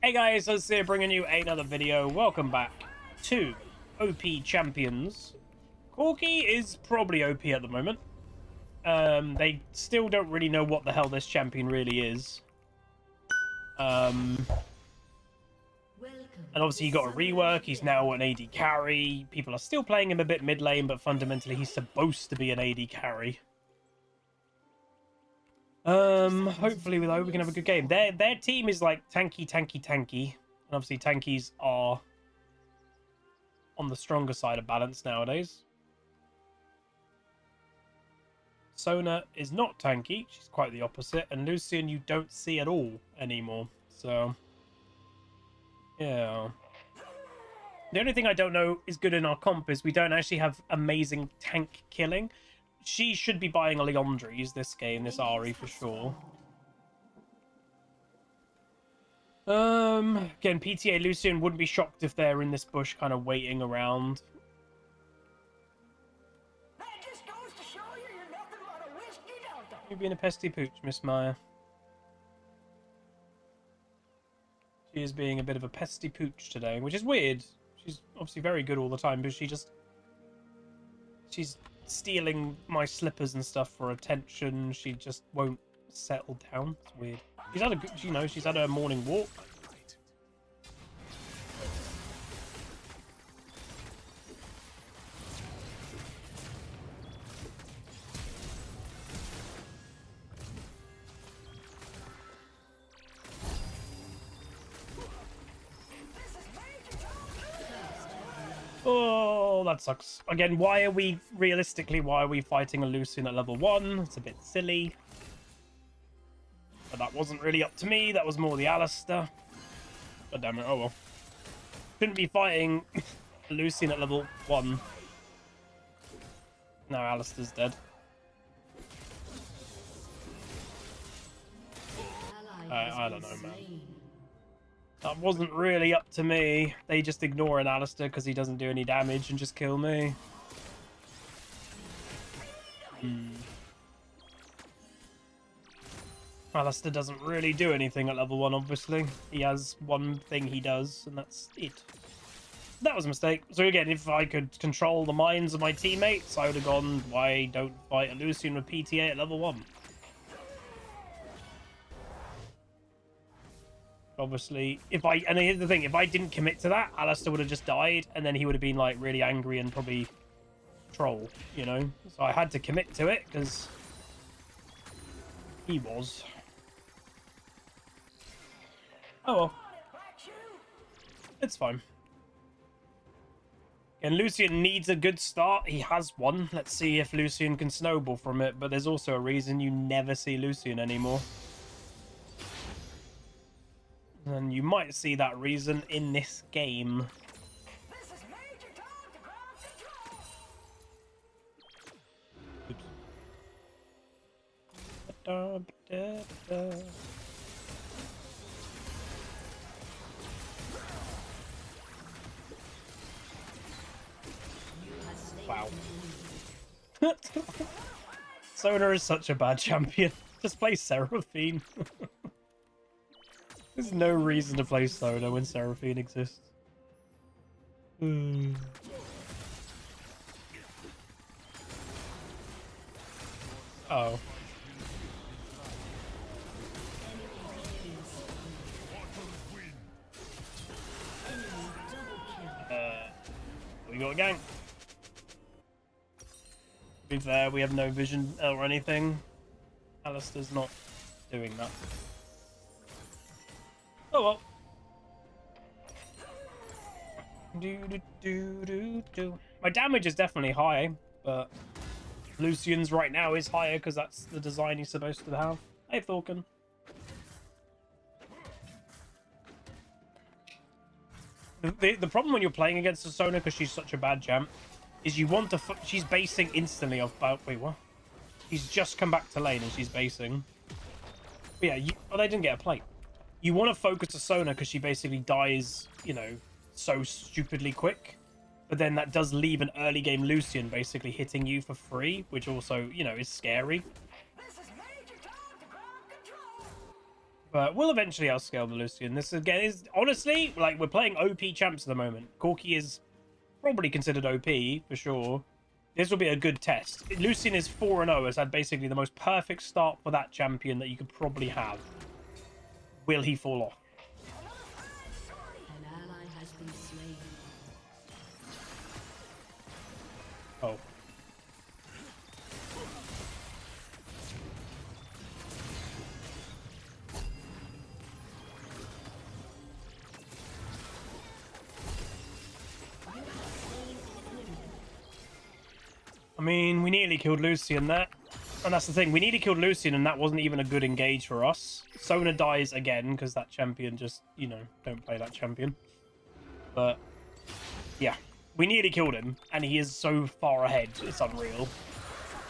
Hey guys, let's see, bringing you another video. Welcome back to OP Champions. Corki is probably OP at the moment. They still don't really know what the hell this champion really is. And obviously he got a rework. He's now an AD carry. People are still playing him a bit mid lane, but fundamentally he's supposed to be an AD carry. Hopefully we can have a good game. Their team is like tanky. And obviously tankies are on the stronger side of balance nowadays. Sona is not tanky. She's quite the opposite. And Lucian you don't see at all anymore. So, yeah. The only thing I don't know is good in our comp is we don't actually have amazing tank killing. She should be buying a Liandry's this game, this Ahri for sure. Again, PTA Lucian wouldn't be shocked if they're in this bush kind of waiting around. That just goes to show you're nothing but a whiskey delta. You're being a pesty pooch, Miss Maya. She is being a bit of a pesty pooch today, which is weird. She's obviously very good all the time, but she's stealing my slippers and stuff for attention. She just won't settle down. It's weird. She's had a good, she's had her morning walk. Oh, that sucks. Again, why are we fighting a Lucian at level 1? It's a bit silly. But that wasn't really up to me. That was more the Alistar. God damn it. Oh well. Shouldn't be fighting Lucian at level 1. No, Alistar's dead. I don't know, man. That wasn't really up to me. They just ignore an Alistar because he doesn't do any damage and just kill me. Alistar doesn't really do anything at level 1, obviously. He has one thing he does, and that's it. That was a mistake. So again, if I could control the minds of my teammates, I would have gone, why don't fight a Lucian with PTA at level 1? Obviously, and here's the thing, if I didn't commit to that, Alistar would have just died, and then he would have been like really angry and probably troll, you know? So I had to commit to it, because he was. Oh well. It's fine. And Lucian needs a good start. He has one. Let's see if Lucian can snowball from it, but there's also a reason you never see Lucian anymore. And you might see that reason in this game. This is Major Tom to ground control. Oops. Wow. Sona is such a bad champion. Just play Seraphine. There's no reason to play Sona when Seraphine exists. Oh. We got a gang. To be fair, we have no vision or anything. Alistar's not doing that. Oh well. My damage is definitely high, but Lucian's right now is higher because that's the design he's supposed to have. Hey, Thorkin. The problem when you're playing against a Sona, because she's such a bad champ, is you want to... she's basing instantly off... wait, what? She's just come back to lane and she's basing. But yeah, oh, they didn't get a plate. You want to focus a Sona because she basically dies, you know, so stupidly quick. But then that does leave an early game Lucian basically hitting you for free, which also, you know, is scary. But we'll eventually outscale the Lucian. This again is honestly like we're playing OP champs at the moment. Corki is probably considered OP for sure. This will be a good test. Lucian is 4-0, has had basically the most perfect start for that champion that you could probably have. Will he fall off? An ally has been slain. Oh. I mean, we nearly killed Lucian there. And that's the thing. We nearly killed Lucian, and that wasn't even a good engage for us. Sona dies again, because that champion just, you know, don't play that champion. But, yeah. We nearly killed him, and he is so far ahead. It's unreal.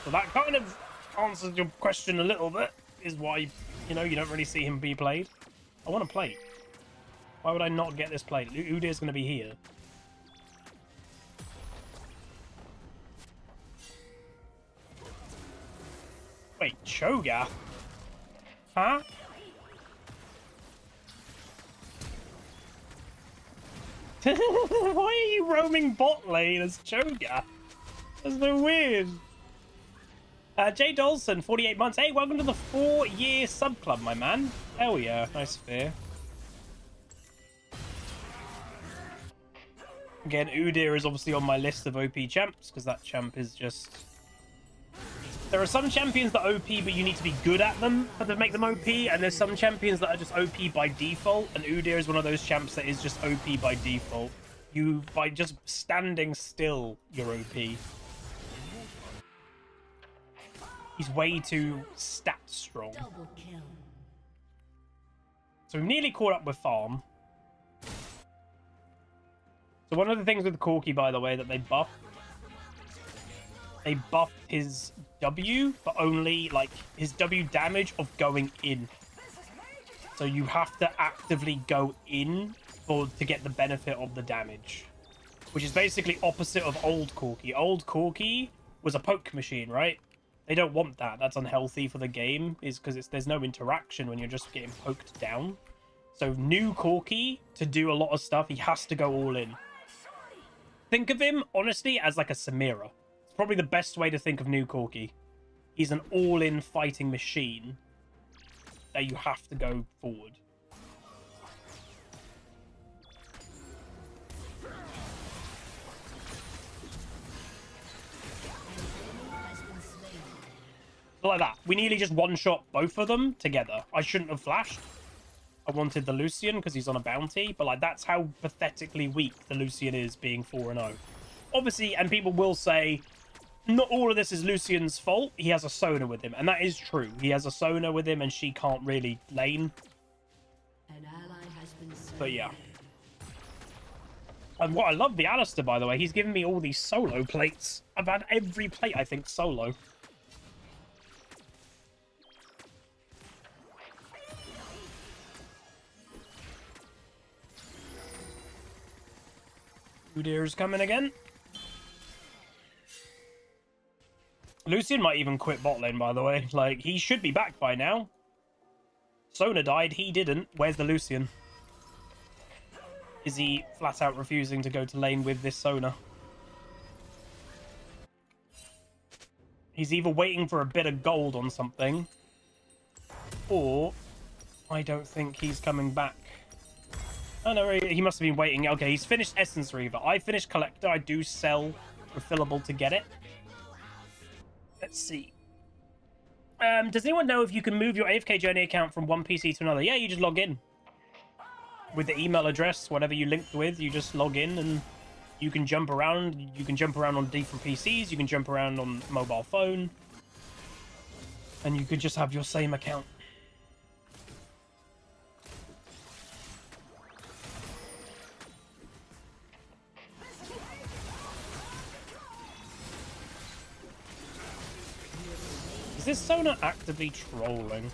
So that kind of answers your question a little bit, is why, you know, you don't really see him be played. I want to play. Why would I not get this played? Udyr's going to be here. Wait, Cho'Gath? Huh? Why are you roaming bot lane as Cho'Gath? That's so weird. Jay Dolson, 48 months. Hey, welcome to the 4-year sub club, my man. Hell yeah, nice fear. Again, Udyr is obviously on my list of OP champs, because that champ is just... There are some champions that are OP, but you need to be good at them to make them OP, and there's some champions that are just OP by default, and Udyr is one of those champs that is just OP by default. By just standing still, you're OP. He's way too stat strong. Double kill. So we've nearly caught up with farm. So one of the things with Corki, by the way, that they buffed his W, but only like his W damage of going in. So you have to actively go in to get the benefit of the damage, which is basically opposite of old Corki. Old Corki was a poke machine, right? They don't want that. That's unhealthy for the game, is because there's no interaction when you're just getting poked down. So new Corki, to do a lot of stuff, he has to go all in. Think of him, honestly, as like a Samira. It's probably the best way to think of new Corki. He's an all-in fighting machine that you have to go forward. So like that. We nearly just one-shot both of them together. I shouldn't have flashed. I wanted the Lucian because he's on a bounty, but like that's how pathetically weak the Lucian is, being 4-0. Obviously, and people will say, not all of this is Lucian's fault. He has a Sona with him, and that is true. He has a Sona with him, and she can't really lane. An ally has been slain. But yeah. And what I love the Alistar, by the way, he's given me all these solo plates. I've had every plate, I think, solo. Udyr's coming again. Lucian might even quit bot lane, by the way. Like, he should be back by now. Sona died, he didn't. Where's the Lucian? Is he flat out refusing to go to lane with this Sona? He's either waiting for a bit of gold on something, or I don't think he's coming back. Oh no, he must have been waiting. Okay, he's finished Essence Reaver. I finished Collector. I do sell refillable to get it. Let's see. Does anyone know if you can move your AFK Journey account from one PC to another? Yeah, you just log in. With the email address, whatever you linked with, you just log in and you can jump around. You can jump around on different PCs. You can jump around on mobile phone. And you could just have your same account. Is this Sona actively trolling?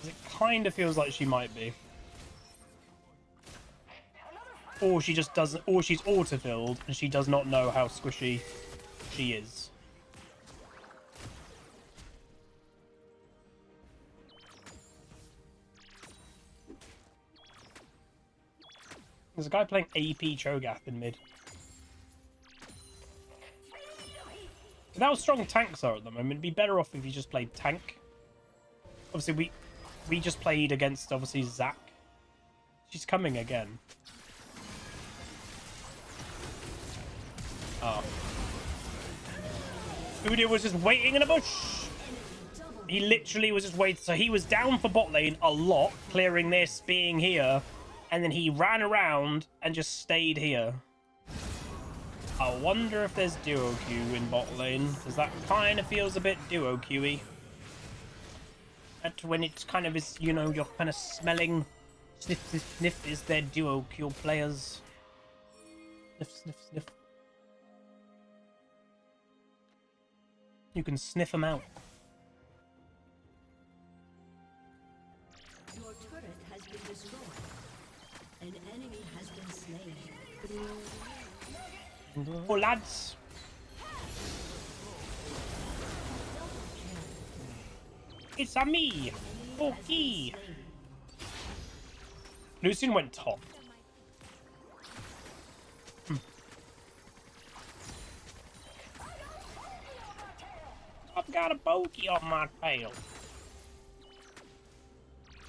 It kind of feels like she might be. Or she just doesn't, or she's auto-filled and she does not know how squishy she is. There's a guy playing AP Cho'Gath in mid. With how strong tanks are at the moment, it'd be better off if you just played tank. Obviously, we just played against, obviously, Zac. She's coming again. Oh. Udyr was just waiting in a bush. He literally was just waiting. So he was down for bot lane a lot, clearing this, being here. And then he ran around and just stayed here. I wonder if there's duo Q in bot lane, because that kind of feels a bit duo Q-y. That's when it kind of is, you know, you're kind of smelling. Sniff, sniff, sniff is their duo Q players. Sniff, sniff, sniff. You can sniff them out. Your turret has been destroyed. An enemy has been slain. Oh, lads. It's a me, Pokey. Lucian went top. I've got a pokey on my tail.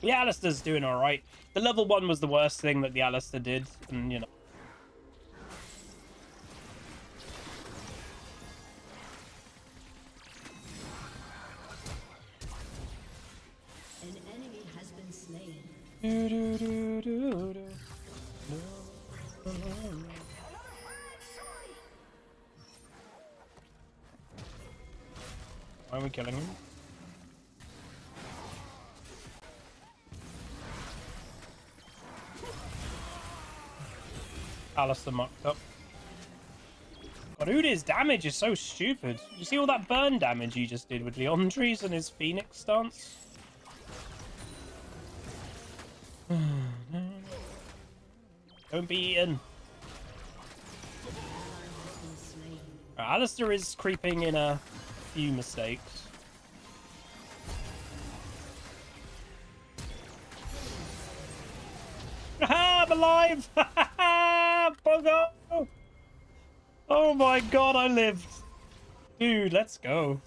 The Alistair's doing alright. The level 1 was the worst thing that the Alistair did, and you know. An enemy has been slain. Why are we killing him? Alistair mucked up. God, Udyr's damage is so stupid. You see all that burn damage he just did with Leandries and his Phoenix stance? Don't be eaten. Alistair is creeping in a few mistakes. I'm alive! Bugger! Oh my god, I lived. Dude, let's go.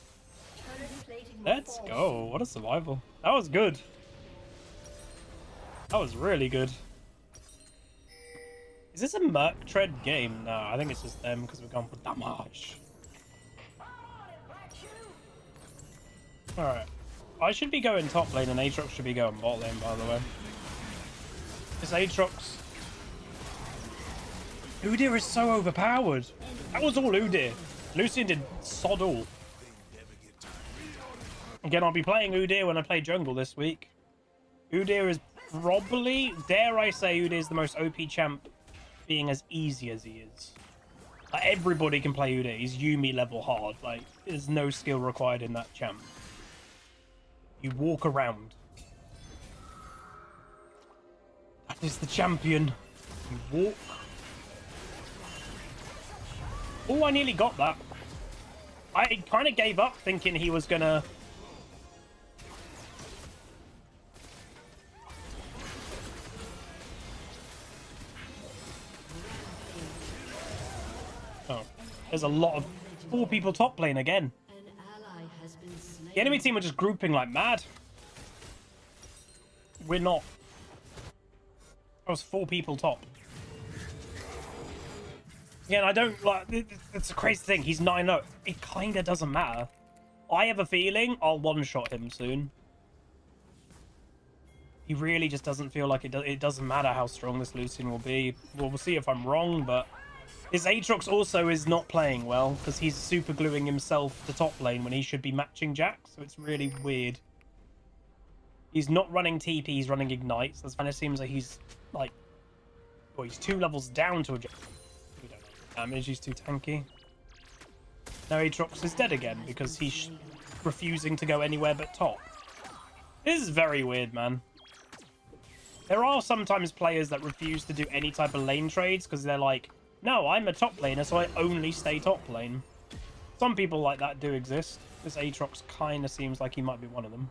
Let's go. What a survival. That was good. That was really good. Is this a Merc Tread game? No, I think it's just them because we're going for damage. Alright. I should be going top lane and Aatrox should be going bot lane, by the way. This Aatrox. Udyr is so overpowered. That was all Udyr. Lucian did sod all. Again, I'll be playing Udyr when I play jungle this week. Udyr is probably, dare I say, Udyr is the most OP champ, being as easy as he is. Like, everybody can play Udyr. He's Yuumi level hard. Like, there's no skill required in that champ. You walk around. That is the champion. You walk. Oh, I nearly got that. I kind of gave up thinking he was gonna... Oh, there's a lot of 4 people top lane again. An ally has been slain. The enemy team are just grouping like mad. We're not. That was 4 people top. Again, I don't like. It's a crazy thing. He's 9-0. It kind of doesn't matter. I have a feeling I'll one-shot him soon. He really just doesn't feel like it doesn't matter how strong this Lucian will be. Well, we'll see if I'm wrong, but his Aatrox also is not playing well because he's super gluing himself to top lane when he should be matching Jack, so it's really weird. He's not running TP, he's running Ignite, so it kind of seems like he's like... Well, he's 2 levels down to a Jack. We don't know the damage, he's too tanky. Now Aatrox is dead again because he's refusing to go anywhere but top. This is very weird, man. There are sometimes players that refuse to do any type of lane trades because they're like, no, I'm a top laner, so I only stay top lane. Some people like that do exist. This Aatrox kind of seems like he might be one of them.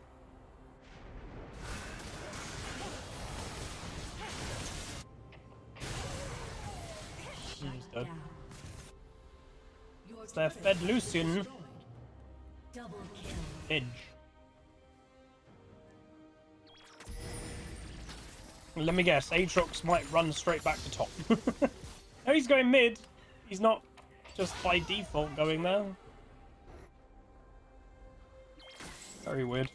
He's dead. It's their Fed Lucian. Double kill. Edge. Let me guess, Aatrox might run straight back to top. No, he's going mid. He's not just by default going there. Very weird.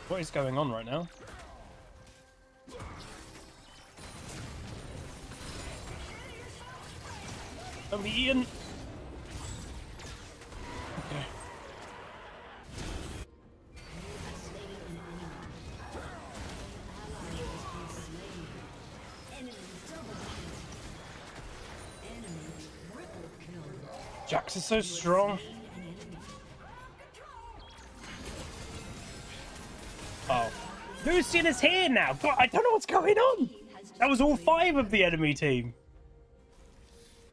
What is going on right now? Don't be eaten. Okay. Jax is so strong. Oh. Lucian is here now. God, I don't know what's going on. That was all 5 of the enemy team.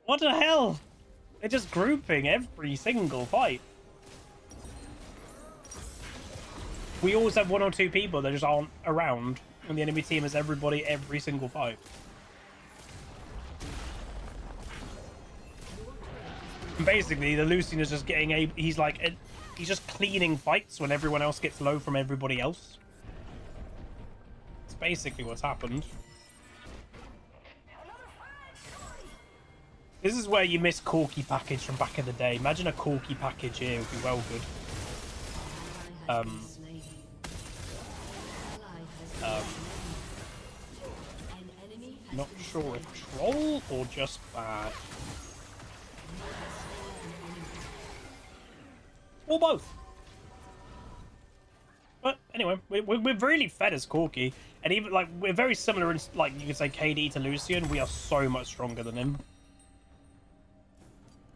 What the hell? They're just grouping every single fight. We always have 1 or 2 people that just aren't around when the enemy team has everybody every single fight. And basically, the Lucian is just getting a... He's just cleaning fights when everyone else gets low from everybody else. It's basically what's happened. This is where you miss Corki package from back in the day. Imagine a Corki package here would be well good. Not sure if troll or just bad. Or both. But anyway, we're really fed as Corki. And even, like, we're very similar in, like, you could say KD to Lucian. We are so much stronger than him.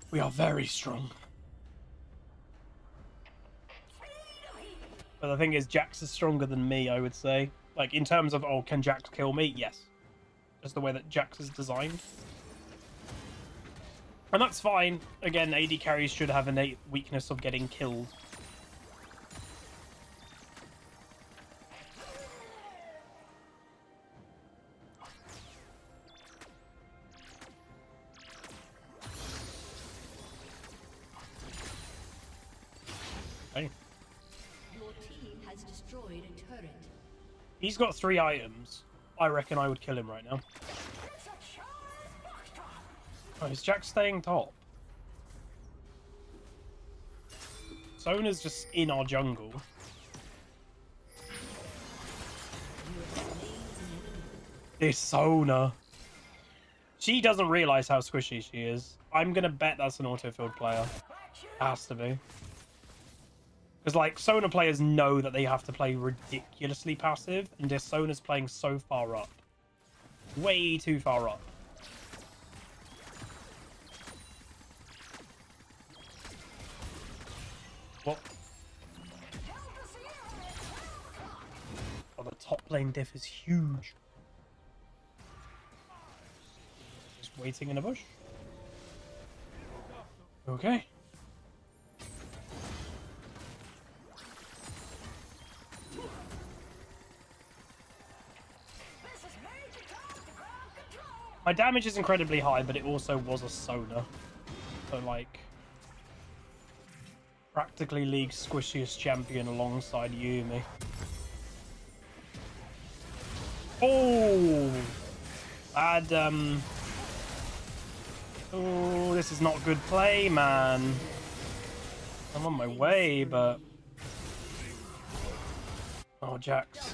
We are very strong. But the thing is, Jax is stronger than me, I would say. Like, in terms of, oh, can Jax kill me? Yes. Just the way that Jax is designed. And that's fine. Again, AD carries should have an innate weakness of getting killed. Okay. Your team has destroyed a turret. He's got 3 items. I reckon I would kill him right now. Oh, is Jack staying top? Sona's just in our jungle. This Sona. She doesn't realise how squishy she is. I'm going to bet that's an autofield player. Has to be. Because, like, Sona players know that they have to play ridiculously passive, and this Sona's playing so far up. Way too far up. What? Oh, the top lane diff is huge. Just waiting in a bush. Okay. My damage is incredibly high, but it also was a Sona. So, like, practically League's squishiest champion alongside Yumi. Oh! Bad, oh, this is not good play, man. I'm on my way, but... Oh, Jax.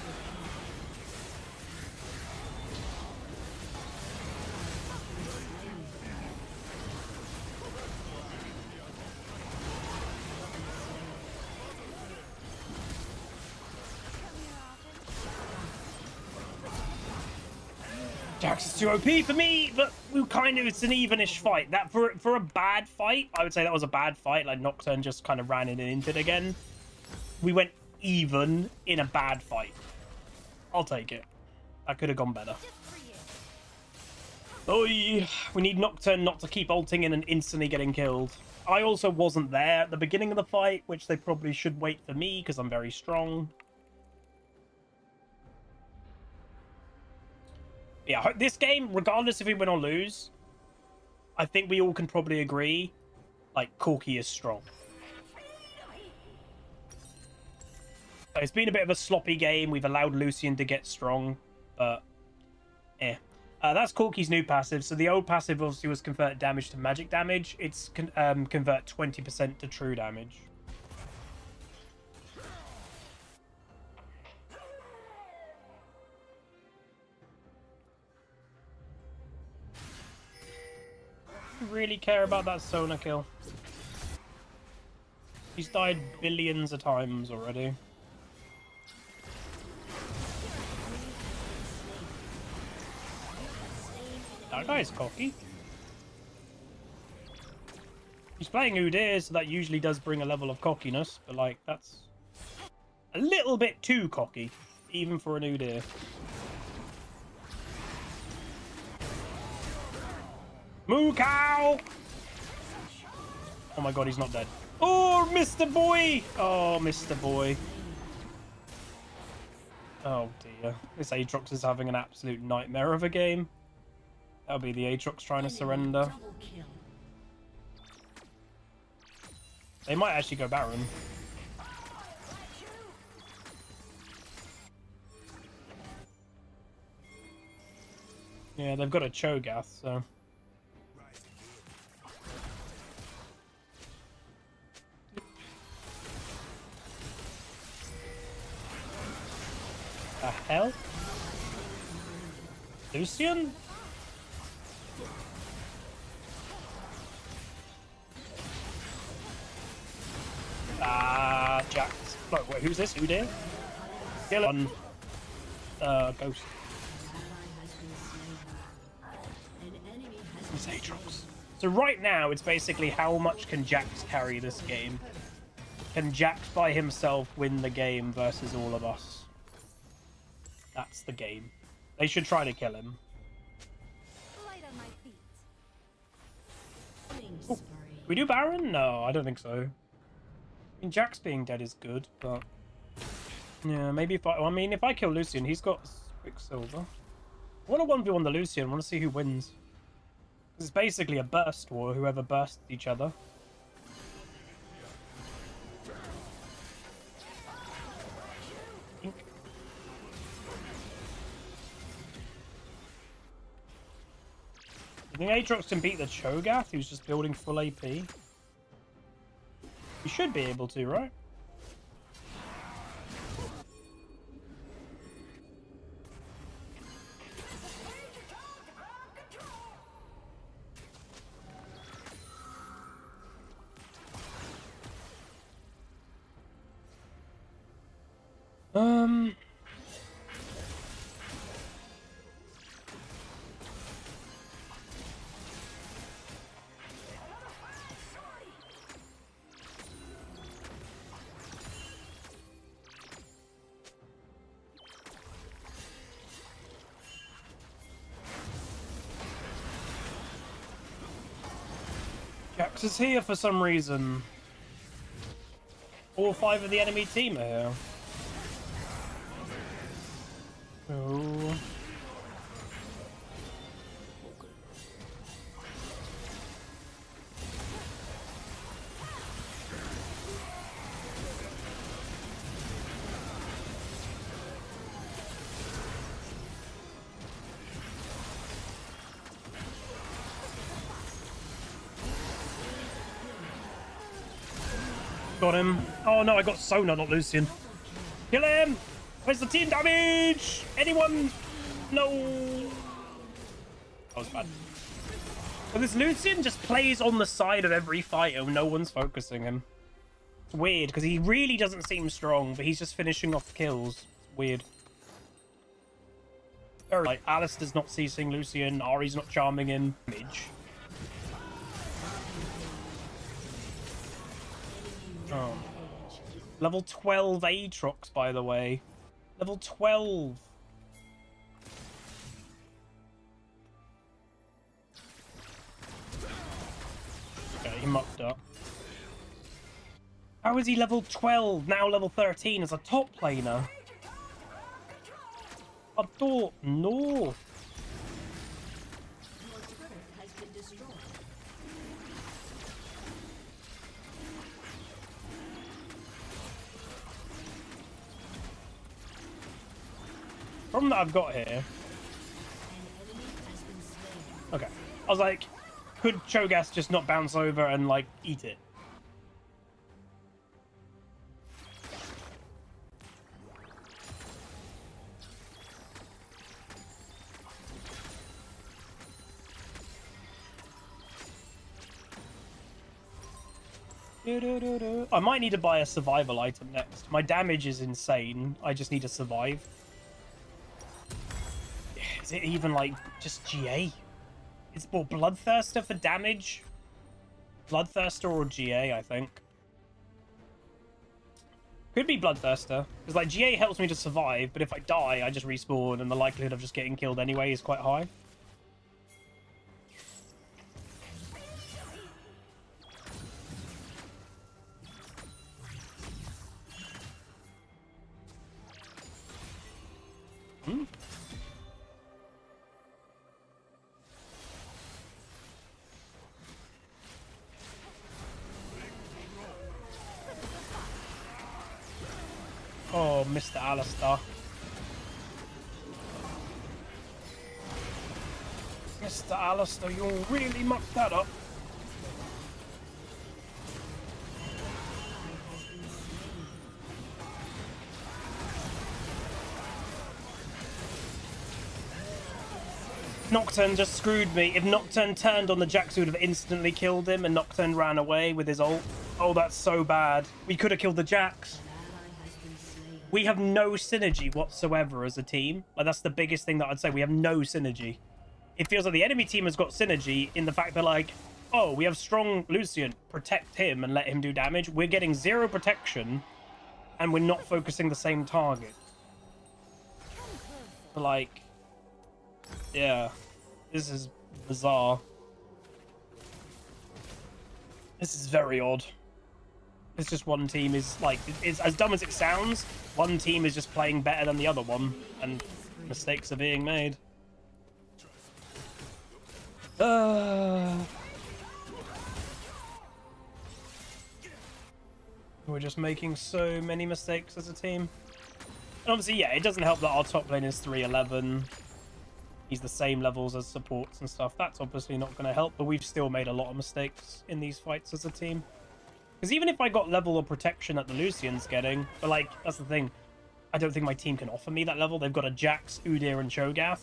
Jax is too OP for me, but we it's an evenish fight. That for a bad fight, I would say that was a bad fight. Like Nocturne just kind of ran in and into it again. We went even in a bad fight. I'll take it. That could have gone better. Oi, we need Nocturne not to keep ulting in and instantly getting killed. I also wasn't there at the beginning of the fight, which they probably should wait for me because I'm very strong. Yeah, this game, regardless if we win or lose, I think we all can probably agree, like, Corki is strong. It's been a bit of a sloppy game. We've allowed Lucian to get strong, but eh. That's Corki's new passive. So the old passive obviously was convert damage to magic damage. It's convert 20% to true damage. Really care about that Sona kill. He's died billions of times already. That guy's cocky. He's playing Udyr, so that usually does bring a level of cockiness, but like that's a little bit too cocky, even for an Udyr. Moo cow! Oh my god, he's not dead. Oh, Mr. Boy! Oh, Mr. Boy. Oh dear. This Aatrox is having an absolute nightmare of a game. That'll be the Aatrox trying to surrender. They might actually go Baron. Yeah, they've got a Cho'Gath, so... The hell? Lucian? Jax. No, wait, who's this? Udyr? Kill on. Ghost. It's Aatrox. So right now, it's basically how much can Jax carry this game? Can Jax by himself win the game versus all of us? That's the game. They should try to kill him. Light on my feet. Ooh. We do Baron? No, I don't think so. I mean, Jax being dead is good, but... Yeah, maybe if I mean, if I kill Lucian, he's got Quicksilver. I want to 1v1 the Lucian. I want to see who wins. It's basically a burst war, whoever bursts each other. I think Aatrox can beat the Cho'Gath, who's just building full AP. He should be able to, right? Jax is here for some reason. All 5 of the enemy team are here. Oh. Got him. Oh no, I got Sona, not Lucian. Kill him! Where's the team damage? Anyone? No. That was bad. But this Lucian just plays on the side of every fight and no one's focusing him. It's weird, because he really doesn't seem strong, but he's just finishing off kills. It's weird. Like, Alistar's not ceasing Lucian, Ahri's not charming him. Oh. Level 12 Aatrox, by the way. Level 12. he mucked up. How is he level 12, now level 13 as a top laner? I don't know. Your turret has been destroyed. Problem that I've got here. An enemy has been slain. Okay. I was like, could Cho'Gath just not bounce over and, like, eat it? I might need to buy a survival item next. My damage is insane. I just need to survive. Is it even like just GA? It's more Bloodthirster for damage. Bloodthirster or GA, I think. Could be Bloodthirster. Because like GA helps me to survive, but if I die, I just respawn and the likelihood of just getting killed anyway is quite high. Oh, Mr. Alistar. Mr. Alistar, you really mucked that up. Nocturne just screwed me. If Nocturne turned on the Jax, we would have instantly killed him, and Nocturne ran away with his ult. Oh, that's so bad. We could have killed the Jax. We have no synergy whatsoever as a team. Like, that's the biggest thing that I'd say. We have no synergy. It feels like the enemy team has got synergy in the fact that, like, oh, we have strong Lucian. Protect him and let him do damage. We're getting 0 protection, and we're not focusing the same target. Like, yeah, this is bizarre. This is very odd. It's just one team is like, it's as dumb as it sounds, one team is just playing better than the other one, and mistakes are being made. We're just making so many mistakes as a team. And obviously, yeah, it doesn't help that our top lane is 311. He's the same levels as supports and stuff. That's obviously not going to help, but we've still made a lot of mistakes in these fights as a team. Because even if I got level of protection that the Lucian's getting, but like, that's the thing. I don't think my team can offer me that level. They've got a Jax, Udyr, and Cho'Gath.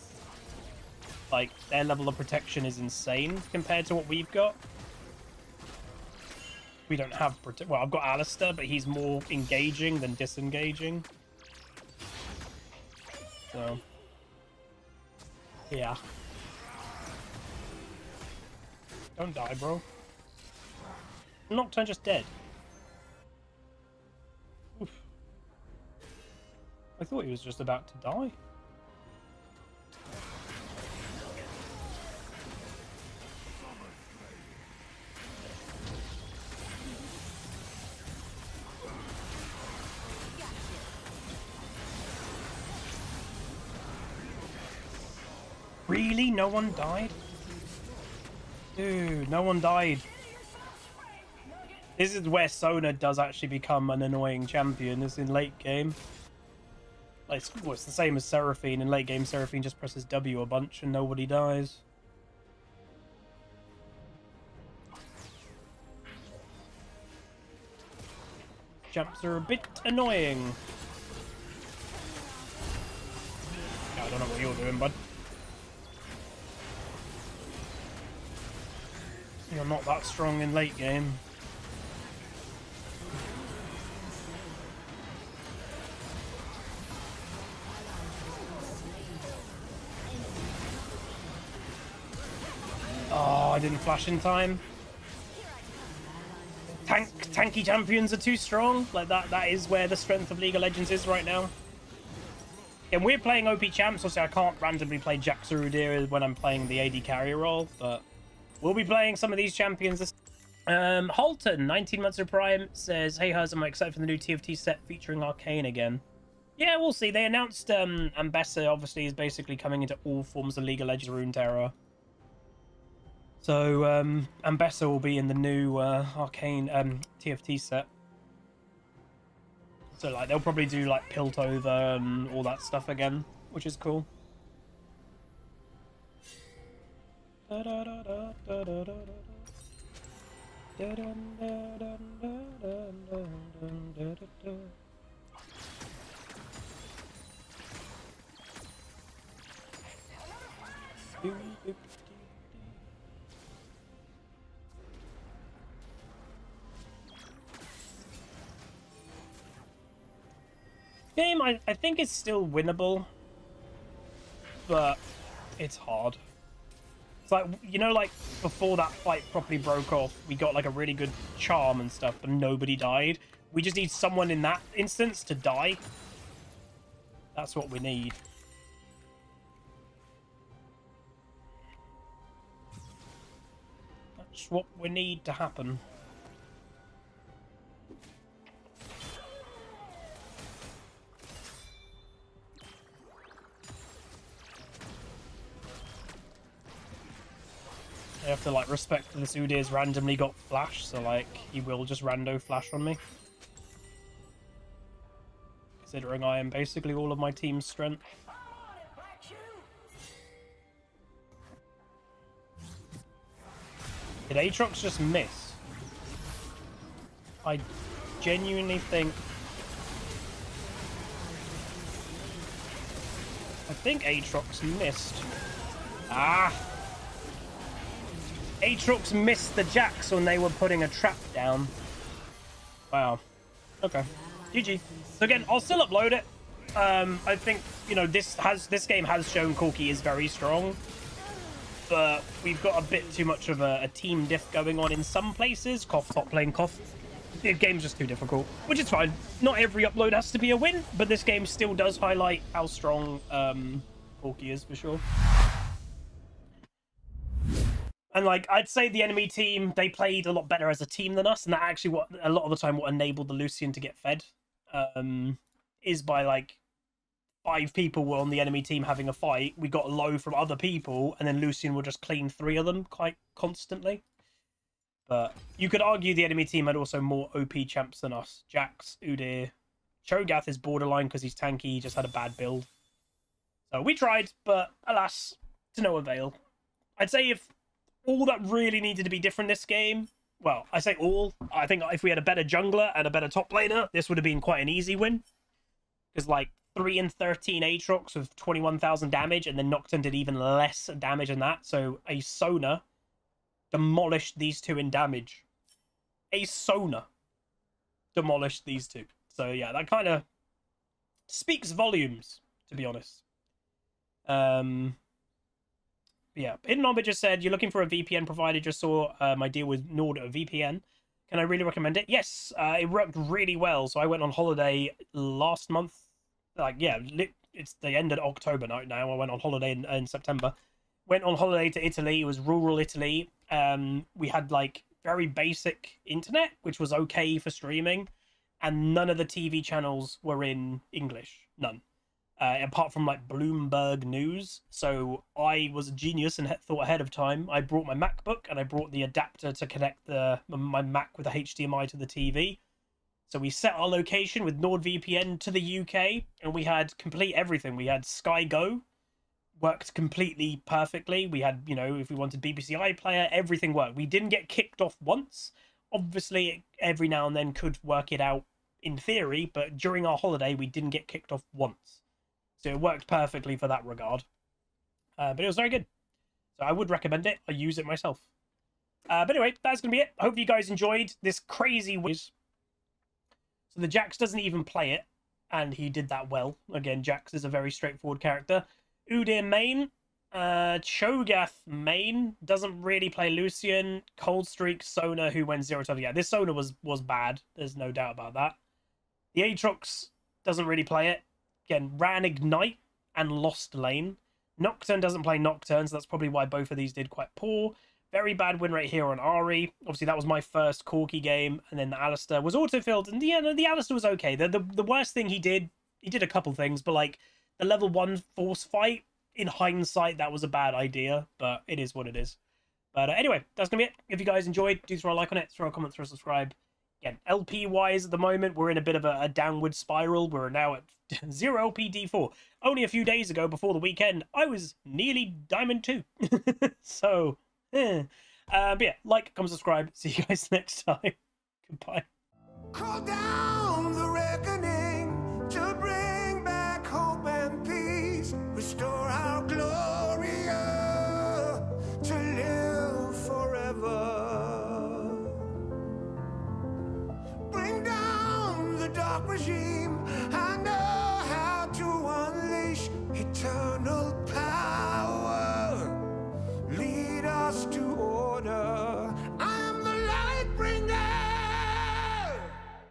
Like, their level of protection is insane compared to what we've got. We don't have... Well, I've got Alistar, but he's more engaging than disengaging. So... yeah. Don't die, bro. Nocturne just dead. Oof. I thought he was just about to die. Really? No one died? Dude, no one died. This is where Sona does actually become an annoying champion, is in late game. Like, well, it's the same as Seraphine. In late game, Seraphine just presses W a bunch and nobody dies. Champs are a bit annoying. Yeah, I don't know what you're doing, bud. You're not that strong in late game. Oh, I didn't flash in time. Tanky champions are too strong. Like that is where the strength of League of Legends is right now. And we're playing OP champs, so I can't randomly play Jax or Udyr when I'm playing the AD carry role, but we'll be playing some of these champions this Halton, 19 months of Prime, says, "Hey, Hers, am I excited for the new TFT set featuring Arcane again?" Yeah, we'll see. They announced Ambessa obviously is basically coming into all forms of League of Legends Runeterra. So Ambessa will be in the new Arcane TFT set. So like they'll probably do like Piltover and all that stuff again, which is cool. Game, I think it's still winnable, but it's hard. It's like, you know, like before that fight properly broke off, we got like a really good charm and stuff, but nobody died. We just need someone in that instance to die. That's what we need. That's what we need to happen. I have to like respect that this Udyr's randomly got flash, so like he will just rando flash on me. Considering I am basically all of my team's strength. Did Aatrox just miss? I genuinely think... I think Aatrox missed. Ah! Aatrox missed the Jax when they were putting a trap down. Wow. Okay. GG. So again, I'll still upload it. I think, you know, this game has shown Corki is very strong. But we've got a bit too much of a team diff going on in some places. Cough, top lane, cough. The game's just too difficult, which is fine. Not every upload has to be a win, but this game still does highlight how strong Corki is, for sure. And, like, I'd say the enemy team, they played a lot better as a team than us, and that actually what a lot of the time what enabled the Lucian to get fed is by, like, 5 people were on the enemy team having a fight. We got low from other people, and then Lucian will just clean 3 of them quite constantly. But you could argue the enemy team had also more OP champs than us. Jax, Udyr. Cho'Gath is borderline because he's tanky. He just had a bad build. So we tried, but alas, to no avail. I'd say if all that really needed to be different this game, well, I say all. I think if we had a better jungler and a better top laner, this would have been quite an easy win. Because, like, 3 and 13 Aatrox with 21,000 damage, and then Nocturne did even less damage than that. So a Sona demolished these 2 in damage. A Sona demolished these 2. So yeah, that kind of speaks volumes, to be honest. Yeah, Hidden Orbit just said, you're looking for a VPN provider. Just saw my deal with NordVPN. Can I really recommend it? Yes, it worked really well. So I went on holiday last month. Like, yeah, it's the end of October now. I went on holiday in September. Went on holiday to Italy. It was rural Italy. We had, like, very basic internet, which was okay for streaming. And none of the TV channels were in English. None. Apart from, like, Bloomberg News. So I was a genius and thought ahead of time. I brought my MacBook and I brought the adapter to connect my Mac with the HDMI to the TV. So we set our location with NordVPN to the UK, and we had complete everything. We had Sky Go, worked completely perfectly. We had, you know, if we wanted BBC iPlayer, everything worked. We didn't get kicked off once. Obviously, every now and then could work it out in theory, but during our holiday, we didn't get kicked off once. So it worked perfectly for that regard. But it was very good. So I would recommend it. I use it myself. But anyway, that's going to be it. I hope you guys enjoyed this crazy whiz. So the Jax doesn't even play it, and he did that well. Again, Jax is a very straightforward character. Udyr main. Cho'Gath main. Doesn't really play Lucian. Cold Streak, Sona, who went 0-7. Yeah, this Sona was bad. There's no doubt about that. The Aatrox doesn't really play it. Again, ran Ignite and lost lane. Nocturne doesn't play Nocturne, so that's probably why both of these did quite poor. Very bad win rate here on Ari. Obviously, that was my first Corki game, and then the Alistair was autofilled, and yeah, no, the Alistair was okay. The worst thing he did a couple things, but like the level 1 force fight, in hindsight, that was a bad idea, but it is what it is. But anyway, that's gonna be it. If you guys enjoyed, do throw a like on it, throw a comment, throw a subscribe. Again, LP wise at the moment, we're in a bit of a downward spiral. We're now at 0 LP D4. Only a few days ago, before the weekend, I was nearly Diamond 2. So, but yeah, like, comment, subscribe. See you guys next time. Goodbye. Call down the reckoning.